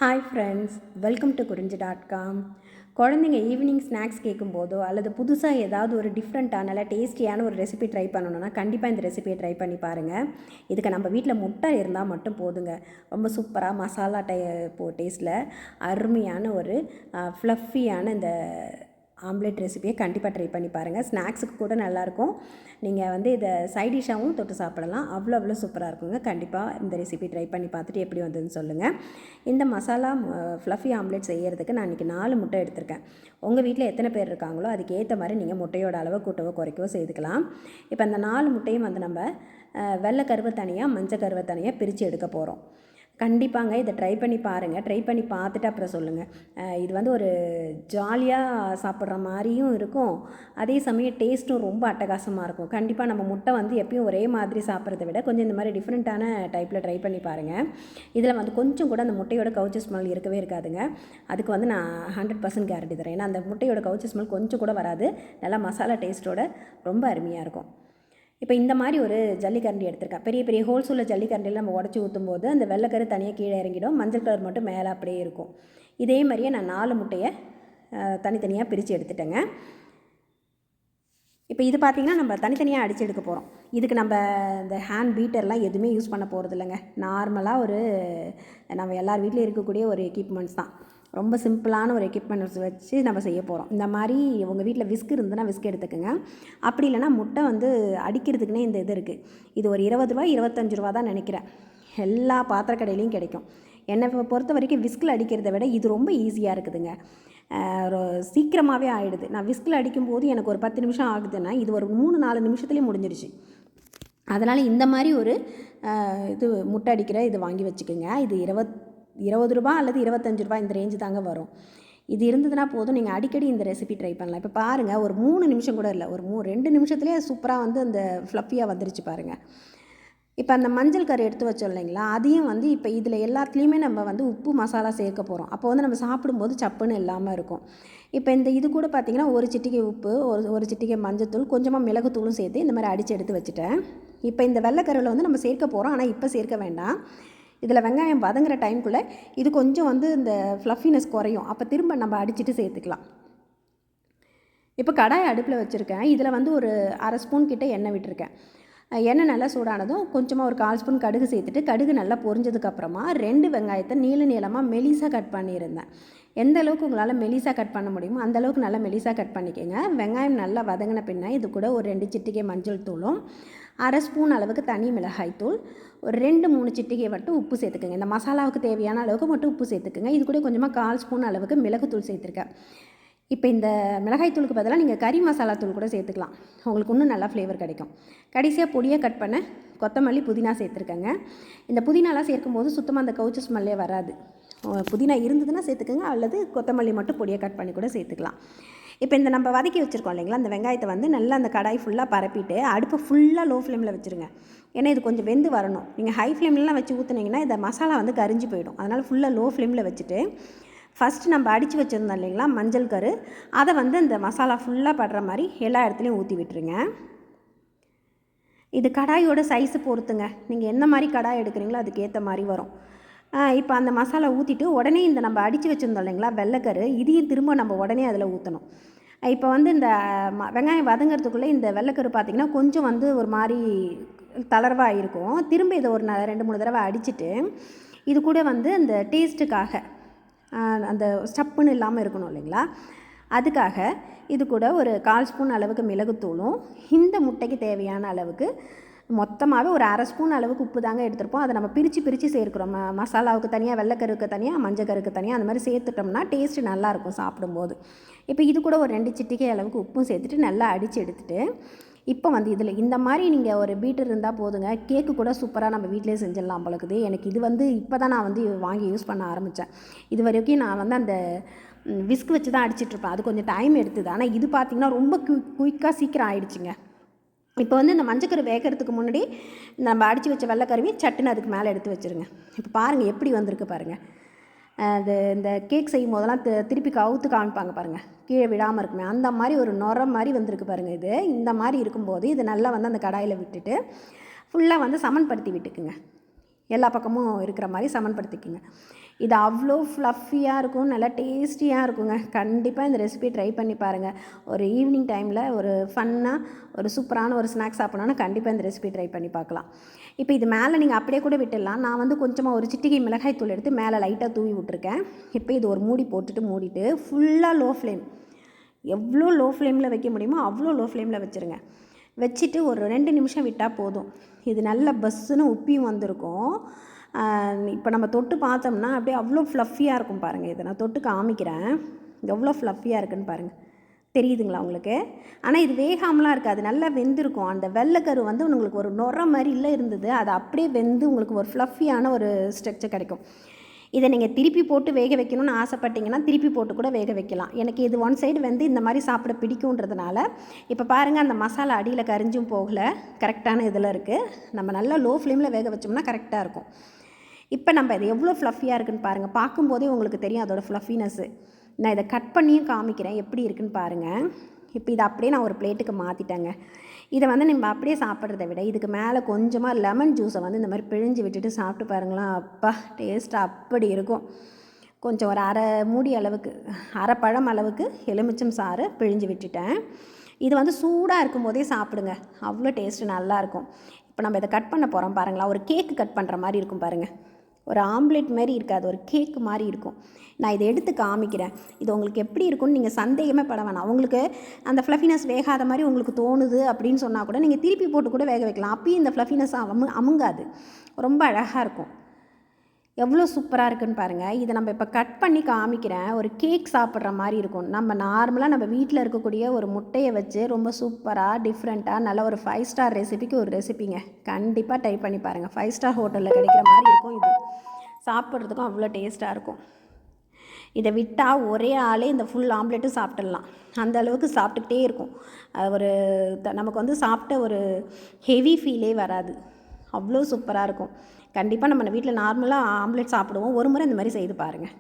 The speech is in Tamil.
ஹாய் ஃப்ரெண்ட்ஸ், வெல்கம் டு குறிஞ்சி.com. குழந்தைங்க ஈவினிங் ஸ்நாக்ஸ் கேட்கும்போதோ அல்லது புதுசாக ஏதாவது ஒரு டிஃப்ரெண்ட்டான நல்ல டேஸ்டியான ஒரு ரெசிபி ட்ரை பண்ணணுன்னா கண்டிப்பாக இந்த ரெசிபியை ட்ரை பண்ணி பாருங்கள். இதுக்கு நம்ம வீட்டில் முட்டை இருந்தால் மட்டும் போதுங்க. ரொம்ப சூப்பராக மசாலா டேஸ்ட்டில் அருமையான ஒரு ஃப்ளஃபியான இந்த ஆம்லேட் ரெசிபியை கண்டிப்பாக ட்ரை பண்ணி பாருங்கள். ஸ்நாக்ஸுக்கு கூட நல்லாயிருக்கும். நீங்கள் இதை சைட் டிஷ்ஷாகவும் தொட்டு சாப்பிடலாம். அவ்வளோ சூப்பராக இருக்குங்க. கண்டிப்பாக இந்த ரெசிபி ட்ரை பண்ணி பார்த்துட்டு எப்படி வந்ததுன்னு சொல்லுங்கள். இந்த மசாலா ஃப்ளஃபி ஆம்லேட் செய்கிறதுக்கு நான் இன்றைக்கி 4 முட்டை எடுத்திருக்கேன். உங்கள் வீட்டில் எத்தனை பேர் இருக்காங்களோ அதுக்கு ஏற்ற மாதிரி நீங்கள் முட்டையோட அளவை கூட்டவோ குறைக்கவோ செய்துக்கலாம். இப்போ அந்த 4 முட்டையும் நம்ம வெள்ளை கருவை தனியாக மஞ்சள் கருவை தனியாக பிரித்து எடுக்க போகிறோம். கண்டிப்பாங்க இதை ட்ரை பண்ணி பாருங்கள். ட்ரை பண்ணி பார்த்துட்டு அப்புறம் சொல்லுங்கள். இது ஒரு ஜாலியாக சாப்பிட்ற மாதிரியும் இருக்கும், அதே சமயம் டேஸ்ட்டும் ரொம்ப அட்டகாசமாக இருக்கும். கண்டிப்பாக நம்ம முட்டை எப்பயும் ஒரே மாதிரி சாப்பிட்றத விட கொஞ்சம் இந்த மாதிரி டிஃப்ரெண்ட்டான டைப்பில் ட்ரை பண்ணி பாருங்கள். இதில் கொஞ்சம் கூட அந்த முட்டையோட கவுச்சி ஸ்மெல் இருக்கவே இருக்காதுங்க. அதுக்கு நான் 100% கேரண்டி தரேன். ஏன்னா அந்த முட்டையோட கவுச்சி ஸ்மெல் கொஞ்சம் கூட வராது. நல்லா மசாலா டேஸ்ட்டோட ரொம்ப அருமையாக இருக்கும். இப்போ இந்த மாதிரி ஒரு ஜல்லிக்கரண்டி எடுத்திருக்கேன். பெரிய பெரிய ஹோல்ஸ் உள்ள ஜல்லிக்கரண்டியில் நம்ம உடச்சி ஊற்றும் போது அந்த வெள்ளைக்கரு தனியாக கீழே இறங்கிடும், மஞ்சள் கலர் மட்டும் மேலே அப்படியே இருக்கும். இதே மாதிரியே நான் 4 முட்டையை தனித்தனியாக பிரித்து எடுத்துட்டேங்க. இப்போ இது பார்த்திங்கன்னா நம்ம தனித்தனியாக அடித்து எடுக்க போகிறோம். இதுக்கு நம்ம இந்த ஹேண்ட் பீட்டர்லாம் எதுவுமே யூஸ் பண்ண போகிறது இல்லைங்க. நார்மலாக நம்ம எல்லார் வீட்லேயும் இருக்கக்கூடிய ஒரு எக்யூப்மெண்ட்ஸ் தான். ரொம்ப சிம்பிளான ஒரு எக்யூப்மெண்ட்ஸ் வச்சு நம்ம செய்ய போகிறோம். இந்த மாதிரி உங்கள் வீட்டில் விஸ்க் இருந்ததுன்னா விஸ்க் எடுத்துக்கோங்க. அப்படி இல்லைனா முட்டை அடிக்கிறதுக்குன்னே இந்த இது இருக்குது. இது ஒரு 20 ரூபா 25 ரூபா தான் நினைக்கிறேன். எல்லா பாத்திரக்கடையிலையும் கிடைக்கும். என்னை பொறுத்த வரைக்கும் விஸ்கில் அடிக்கிறத விட இது ரொம்ப ஈஸியாக இருக்குதுங்க. சீக்கிரமாகவே ஆகிடுது. நான் விஸ்கில் அடிக்கும்போது எனக்கு ஒரு 10 நிமிஷம் ஆகுதுன்னா இது ஒரு 3-4 நிமிஷத்துலேயே முடிஞ்சிடுச்சு. அதனால் இந்த மாதிரி ஒரு முட்டை அடிக்கிற இது வாங்கி வச்சுக்கோங்க. இது 20 ரூபா அல்லது 25 ரூபா இந்த ரேஞ்சு தாங்க வரும். இது இருந்ததுன்னா போதும், நீங்கள் அடிக்கடி இந்த ரெசிபி ட்ரை பண்ணலாம். இப்போ பாருங்கள், ஒரு 3 நிமிஷம் கூட இல்லை, ஒரு 2 நிமிஷத்துலேயே சூப்பராக அந்த ஃப்ளஃபியாக வந்துருச்சு பாருங்கள். இப்போ அந்த மஞ்சள் கரு எடுத்து வச்சோம் இல்லைங்களா, அதையும் இப்போ இதில் எல்லாத்துலேயுமே நம்ம உப்பு மசாலா சேர்க்க போகிறோம். அப்போ நம்ம சாப்பிடும்போது சப்புன்னு இல்லாமல் இருக்கும். இப்போ இது கூட பார்த்திங்கன்னா ஒரு சிட்டிகை உப்பு, ஒரு சிட்டிகை மஞ்சத்தூள், கொஞ்சமாக மிளகுத்தூளும் சேர்த்து இந்த மாதிரி அடித்து எடுத்து வச்சுட்டேன். இப்போ இந்த வெள்ளைக்கருவில் நம்ம சேர்க்க போகிறோம். ஆனால் இப்போ சேர்க்க வேண்டாம். இதில் வெங்காயம் வதங்குற டைமுக்குள்ளே இது கொஞ்சம் இந்த ஃப்ளஃபினஸ் குறையும். அப்போ திரும்ப நம்ம அடிச்சுட்டு சேர்த்துக்கலாம். இப்போ கடாய் அடுப்பில் வச்சுருக்கேன். இதில் ஒரு அரை ஸ்பூன் கிட்ட எண்ணெய் விட்டுருக்கேன். எண்ணெய் நல்லா சூடானதும் கொஞ்சமாக ஒரு 1/4 ஸ்பூன் கடுகு சேர்த்துட்டு, கடுகு நல்லா பொரிஞ்சதுக்கப்புறமா 2 வெங்காயத்தை நீளமாக மெலிசாக கட் பண்ணியிருந்தேன். எந்த அளவுக்கு உங்களால் மெலிசாக கட் பண்ண முடியுமோ அந்தளவுக்கு நல்லா மெலிசாக கட் பண்ணிக்கோங்க. வெங்காயம் நல்லா வதங்கின பின்ன இது கூட ஒரு 2 சிட்டிகை மஞ்சள் தூளும், அரை ஸ்பூன் அளவுக்கு தனி மிளகாய் தூள், ஒரு 2-3 சிட்டிகை மட்டும் உப்பு சேர்த்துக்குங்க. இந்த மசாலாவுக்கு தேவையான அளவுக்கு மட்டும் உப்பு சேர்த்துக்குங்க. இது கூட கொஞ்சமாக 1/4 ஸ்பூன் அளவுக்கு மிளகுத்தூள் சேர்த்துருக்கேன். இப்போ இந்த மிளகாய் தூளுக்கு பதிலாக நீங்கள் கறி மசாலா தூள் கூட சேர்த்துக்கலாம். உங்களுக்கு இன்னும் நல்லா ஃப்ளேவர் கிடைக்கும். கடைசியாக பொடியாக கட் பண்ண கொத்தமல்லி, புதினா சேர்த்துருக்கேங்க. இந்த புதினாலாம் சேர்க்கும்போது சுத்தமாக அந்த கவுச்சி ஸ்மெல்லே வராது. புதினா இருந்ததுன்னா சேர்த்துக்கோங்க, அல்லது கொத்தமல்லி மட்டும் பொடியாக கட் பண்ணி கூட சேர்த்துக்கலாம். இப்போ நம்ம வதக்கி வச்சுருக்கோம் இல்லைங்களா, அந்த வெங்காயத்தை நல்லா அந்த கடாய் ஃபுல்லாக பரப்பிட்டு அடுப்பு ஃபுல்லாக லோ ஃப்ளேமில் வச்சுருங்க. ஏன்னா இது கொஞ்சம் வெந்து வரணும். நீங்கள் ஹை ஃப்ளேம்லாம் வச்சு ஊற்றுனீங்கன்னா இந்த மசாலா கரிஞ்சு போயிடும். அதனால் ஃபுல்லாக லோ ஃப்ளேமில் வச்சுட்டு ஃபஸ்ட்டு நம்ம அடித்து வச்சுருந்தோம் இல்லைங்களா மஞ்சள் கரு, அதை இந்த மசாலா ஃபுல்லாக படுற மாதிரி எல்லா இடத்துலையும் ஊற்றி விட்டுருங்க. இது கடாயோட சைஸு பொறுத்துங்க. நீங்கள் எந்த மாதிரி கடாய் எடுக்கிறீங்களோ அதுக்கு ஏற்ற மாதிரி வரும். இப்போ அந்த மசாலா ஊற்றிட்டு உடனே நம்ம அடித்து வச்சுருந்தோம் இல்லைங்களா வெள்ளைக்கரு, இதையும் திரும்ப நம்ம உடனே அதில் ஊற்றணும். இப்போ இந்த வெங்காயம் வதங்கிறதுக்குள்ளே இந்த வெள்ளைக்கரு பார்த்திங்கன்னா கொஞ்சம் ஒரு மாதிரி தளர்வாக இருக்கும். திரும்ப இதை ஒரு 2-3 தடவை அடிச்சுட்டு இது கூட அந்த டேஸ்ட்டுக்காக அந்த ஸ்டப்புன்னு இல்லாமல் இருக்கணும் இல்லைங்களா, அதுக்காக இது கூட ஒரு 1/4 ஸ்பூன் அளவுக்கு மிளகுத்தூளும், இந்த முட்டைக்கு தேவையான அளவுக்கு மொத்தமாகவே ஒரு அரை ஸ்பூன் அளவுக்கு உப்பு தாங்க எடுத்துருப்போம். அதை நம்ம பிரித்து சேர்க்குறோம். மசாலாவுக்கு தனியாக, வெள்ளைக்கருக்கு தனியாக, மஞ்சள் கருக்கு தனியாக, அந்த மாதிரி சேர்த்துட்டோம்னா டேஸ்ட்டு நல்லாயிருக்கும் சாப்பிடும்போது. இப்போ இது கூட ஒரு 2 சிட்டிகை அளவுக்கு உப்பும் சேர்த்துட்டு நல்லா அடித்து எடுத்துகிட்டு, இப்போ இதில் இந்த மாதிரி நீங்கள் ஒரு பீட்டர் இருந்தால் போதுங்க. கேக்கு கூட சூப்பராக நம்ம வீட்டிலே செஞ்சிடலாம் போலக்குது. எனக்கு இது இப்போ தான் நான் வாங்கி யூஸ் பண்ண ஆரம்பித்தேன். இது வரைக்கும் நான் அந்த விஸ்க் வச்சு தான் அடிச்சிட்ருப்பேன். அது கொஞ்சம் டைம் எடுத்துது. ஆனால் இது பார்த்திங்கன்னா ரொம்ப குயிக்காக சீக்கிரம் ஆகிடுச்சிங்க. இப்போ இந்த மஞ்சக்கரு வேகிறதுக்கு முன்னாடி நம்ம அடித்து வச்ச வெள்ளைக்கருவி சட்டுன்னு அதுக்கு மேலே எடுத்து வச்சுருங்க. இப்போ பாருங்கள் எப்படி வந்திருக்கு பாருங்கள். இந்த கேக் செய்யும் போதெல்லாம் திருப்பி கவுத்து காமிப்பாங்க பாருங்கள், கீழே விடாமல் இருக்குமே, அந்த மாதிரி ஒரு நுர மாதிரி வந்திருக்கு பாருங்கள். இது இந்த மாதிரி இருக்கும்போது இது நல்லா அந்த கடாயில் விட்டுட்டு ஃபுல்லாக சமன்படுத்தி விட்டுக்குங்க. எல்லா பக்கமும் இருக்கிற மாதிரி சமன்படுத்திக்கோங்க. இது அவ்வளோ ஃப்ளஃபியாக இருக்கும், நல்லா டேஸ்டியாக இருக்குங்க. கண்டிப்பாக இந்த ரெசிபி ட்ரை பண்ணி பாருங்கள். ஒரு ஈவினிங் டைமில் ஒரு ஃபன்னாக ஒரு சூப்பரான ஒரு ஸ்நாக்ஸ் சாப்பிட்ணுன்னா கண்டிப்பாக இந்த ரெசிபி ட்ரை பண்ணி பார்க்கலாம். இப்போ இது மேலே நீங்கள் அப்படியே கூட விட்டுடலாம். நான் வந்து கொஞ்சமாக ஒரு சிட்டிகை மிளகாய் தூள் எடுத்து மேலே லைட்டாக தூவி விட்ருக்கேன். இப்போ இது ஒரு மூடி போட்டுட்டு மூடிட்டு ஃபுல்லாக லோ ஃப்ளேம், எவ்வளோ லோ ஃப்ளேமில் வைக்க முடியுமோ அவ்வளோ லோ ஃப்ளேமில் வச்சுருங்க. வச்சுட்டு ஒரு 2 நிமிஷம் விட்டால் போதும். இது நல்ல பஸ்ஸுன்னு உப்பியும் வந்திருக்கும். இப்போ நம்ம தொட்டு பார்த்தோம்னா அப்படியே அவ்வளோ ஃப்ளஃபியாக இருக்கும் பாருங்கள். இதை நான் தொட்டு காமிக்கிறேன், எவ்வளோ ஃப்ளஃபியாக இருக்குதுன்னு பாருங்கள். தெரியுதுங்களா உங்களுக்கு? ஆனால் இது வேகாமலாம் இருக்காது, நல்லா வெந்திருக்கும். அந்த வெள்ளைக்கரு வந்து உங்களுக்கு ஒரு நுர மாதிரி இல்லை இருந்தது, அது அப்படியே வெந்து உங்களுக்கு ஒரு ஃப்ளஃபியான ஒரு ஸ்ட்ரக்சர் கிடைக்கும். இதை நீங்கள் திருப்பி போட்டு வேக வைக்கணும்னு ஆசைப்பட்டீங்கன்னா திருப்பி போட்டு கூட வேக வைக்கலாம். எனக்கு இது ஒன் சைடு வந்து இந்த மாதிரி சாப்பிட பிடிக்குன்றதுனால இப்போ பாருங்கள், அந்த மசாலா அடியில் கரிஞ்சும் போகலை, கரெக்டான இதில் இருக்குது. நம்ம நல்லா லோ ஃப்ளேமில் வேக வச்சோம்னா கரெக்டாக இருக்கும். இப்போ நம்ம இது எவ்வளோ ஃப்ளஃபியாக இருக்குதுன்னு பாருங்கள். பார்க்கும்போதே உங்களுக்கு தெரியும் அதோடய ஃப்ளஃபினஸ்ஸு. நான் இதை கட் பண்ணியும் காமிக்கிறேன் எப்படி இருக்குதுன்னு பாருங்கள். இப்போ இதை அப்படியே நான் ஒரு பிளேட்டுக்கு மாற்றிட்டேங்க. இதை வந்து நம்ம அப்படியே சாப்பிட்றத விட இதுக்கு மேலே கொஞ்சமாக லெமன் ஜூஸை வந்து இந்த மாதிரி பிழிஞ்சு விட்டுட்டு சாப்பிட்டு பாருங்களேன். அப்பா டேஸ்ட்டாக அப்படி இருக்கும். கொஞ்சம் ஒரு அரை மூடி அளவுக்கு, அரை பழம் அளவுக்கு எலுமிச்சம் சாறு பிழிஞ்சு விட்டுட்டேன். இது வந்து சூடாக இருக்கும்போதே சாப்பிடுங்க, அவ்வளோ டேஸ்ட்டு நல்லாயிருக்கும். இப்போ நம்ம இதை கட் பண்ண போகிறோம் பாருங்களா. ஒரு கேக்கு கட் பண்ணுற மாதிரி இருக்கும் பாருங்கள். ஒரு ஆம்லேட் மாதிரி இருக்காது, ஒரு கேக்கு மாதிரி இருக்கும். நான் இதை எடுத்து காமிக்கிறேன். இது உங்களுக்கு எப்படி இருக்குன்னு நீங்கள் சந்தேகமே பட வேணாம். உங்களுக்கு அந்த ஃப்ளஃபினஸ் வேகாத மாதிரி உங்களுக்கு தோணுது அப்படின்னு சொன்னால் கூட நீங்கள் திருப்பி போட்டு கூட வேக வைக்கலாம். அப்பயும் இந்த ஃப்ளஃபினஸ் அமுங்காது, ரொம்ப அழகாக இருக்கும். எவ்வளோ சூப்பராக இருக்குதுன்னு பாருங்கள். இதை நம்ம இப்போ கட் பண்ணி காமிக்கிறேன். ஒரு கேக் சாப்பிட்ற மாதிரி இருக்கும். நம்ம நார்மலாக நம்ம வீட்டில் இருக்கக்கூடிய ஒரு முட்டையை வச்சு ரொம்ப சூப்பராக டிஃப்ரெண்ட்டாக நல்ல ஒரு 5 ஸ்டார் ரெசிபிக்கு ஒரு ரெசிபிங்க. கண்டிப்பாக ட்ரை பண்ணி பாருங்கள். 5 ஸ்டார் ஹோட்டலில் கிடைக்கிற மாதிரி இருக்கும். இது சாப்பிட்றதுக்கும் அவ்வளோ டேஸ்ட்டாக இருக்கும். இதை விட்டால் ஒரே ஆளே இந்த ஃபுல் ஆம்லேட்டும் சாப்பிட்றலாம், அந்த அளவுக்கு சாப்பிட்டுக்கிட்டே இருக்கும். ஒரு நமக்கு வந்து சாப்பிட்ட ஒரு ஹெவி ஃபீலே வராது, அவ்வளோ சூப்பராக இருக்கும். கண்டிப்பாக நம்ம வீட்டில் நார்மலாக ஆம்லேட் சாப்பிடுவோம், ஒரு முறை இந்த மாதிரி செய்து பாருங்கள்.